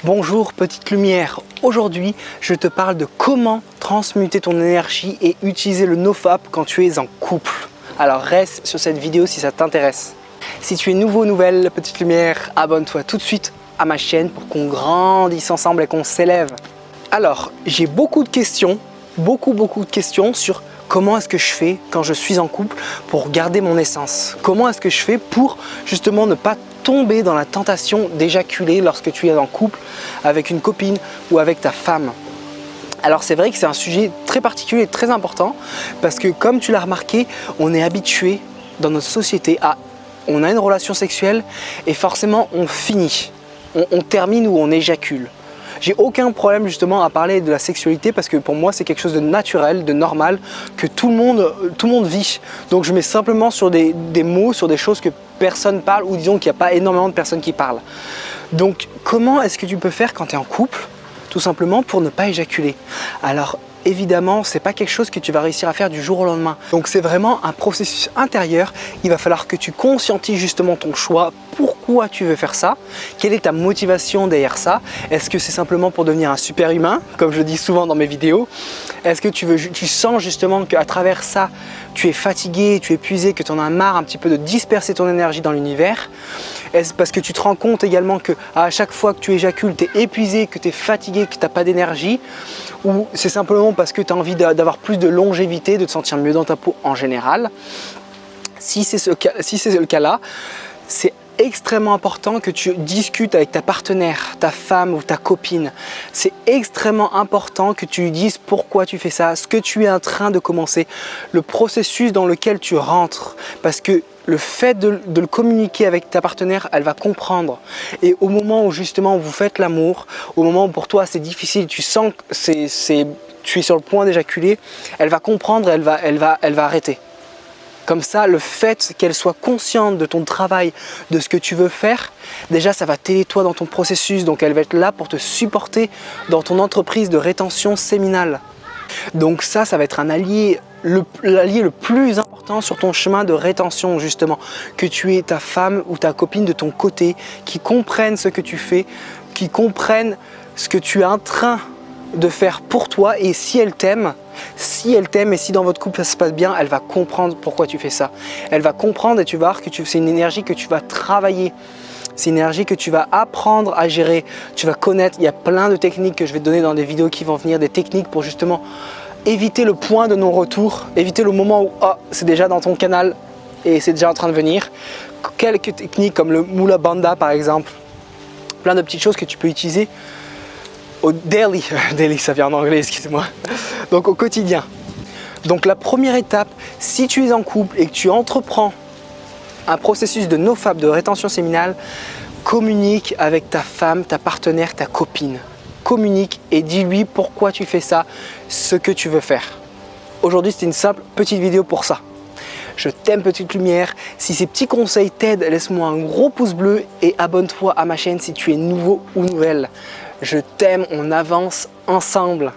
Bonjour petite lumière, aujourd'hui je te parle de comment transmuter ton énergie et utiliser le NoFap quand tu es en couple. Alors reste sur cette vidéo si ça t'intéresse. Si tu es nouveau ou nouvelle petite lumière, abonne-toi tout de suite à ma chaîne pour qu'on grandisse ensemble et qu'on s'élève. Alors j'ai beaucoup de questions sur comment est-ce que je fais quand je suis en couple pour garder mon essence. Comment est-ce que je fais pour justement ne pas tomber dans la tentation d'éjaculer lorsque tu es en couple avec une copine ou avec ta femme. Alors c'est vrai que c'est un sujet très particulier et très important parce que comme tu l'as remarqué, on est habitué dans notre société on a une relation sexuelle et forcément on finit, on termine ou on éjacule. J'ai aucun problème justement à parler de la sexualité parce que pour moi c'est quelque chose de naturel, de normal, que tout le monde vit. Donc je mets simplement sur des mots, sur des choses que personne parle ou disons qu'il n'y a pas énormément de personnes qui parlent. Donc comment est-ce que tu peux faire quand tu es en couple, tout simplement pour ne pas éjaculer? Alors évidemment, ce n'est pas quelque chose que tu vas réussir à faire du jour au lendemain. Donc c'est vraiment un processus intérieur. Il va falloir que tu conscientises justement ton choix. Pourquoi tu veux faire ça? Quelle est ta motivation derrière ça? Est-ce que c'est simplement pour devenir un super humain, comme je le dis souvent dans mes vidéos? Est-ce que tu sens justement qu'à travers ça, tu es fatigué, tu es épuisé, que tu en as marre un petit peu de disperser ton énergie dans l'univers? Est-ce parce que tu te rends compte également qu'à chaque fois que tu éjacules, tu es épuisé, que tu es fatigué, que tu n'as pas d'énergie? Ou c'est simplement parce que tu as envie d'avoir plus de longévité, de te sentir mieux dans ta peau en général? Si c'est le cas-là, c'est extrêmement important que tu discutes avec ta partenaire, ta femme ou ta copine. C'est extrêmement important que tu lui dises pourquoi tu fais ça, ce que tu es en train de commencer, le processus dans lequel tu rentres. Parce que le fait de le communiquer avec ta partenaire, elle va comprendre. Et au moment où justement vous faites l'amour, au moment où pour toi c'est difficile, tu sens que tu es sur le point d'éjaculer, elle va comprendre, elle va arrêter. Comme ça, le fait qu'elle soit consciente de ton travail, de ce que tu veux faire, déjà ça va t'aider toi dans ton processus. Donc elle va être là pour te supporter dans ton entreprise de rétention séminale. Donc ça va être un allié, l'allié le plus important sur ton chemin de rétention justement. Que tu aies ta femme ou ta copine de ton côté, qui comprennent ce que tu fais, qui comprennent ce que tu es en train de faire pour toi, et si elle t'aime et si dans votre couple ça se passe bien, elle va comprendre pourquoi tu fais ça. Elle va comprendre et tu vas voir que c'est une énergie que tu vas travailler. C'est une énergie que tu vas apprendre à gérer. Tu vas connaître, il y a plein de techniques que je vais te donner dans des vidéos qui vont venir, des techniques pour justement éviter le point de non-retour, éviter le moment où c'est déjà dans ton canal et c'est déjà en train de venir. Quelques techniques comme le Mula Bandha par exemple, plein de petites choses que tu peux utiliser au daily, ça vient en anglais, excusez-moi, donc au quotidien. Donc la première étape, si tu es en couple et que tu entreprends un processus de NoFap, de rétention séminale, communique avec ta femme, ta partenaire, ta copine. Communique et dis-lui pourquoi tu fais ça, ce que tu veux faire. Aujourd'hui, c'était une simple petite vidéo pour ça. Je t'aime petite lumière. Si ces petits conseils t'aident, laisse-moi un gros pouce bleu et abonne-toi à ma chaîne si tu es nouveau ou nouvelle. Je t'aime, on avance ensemble.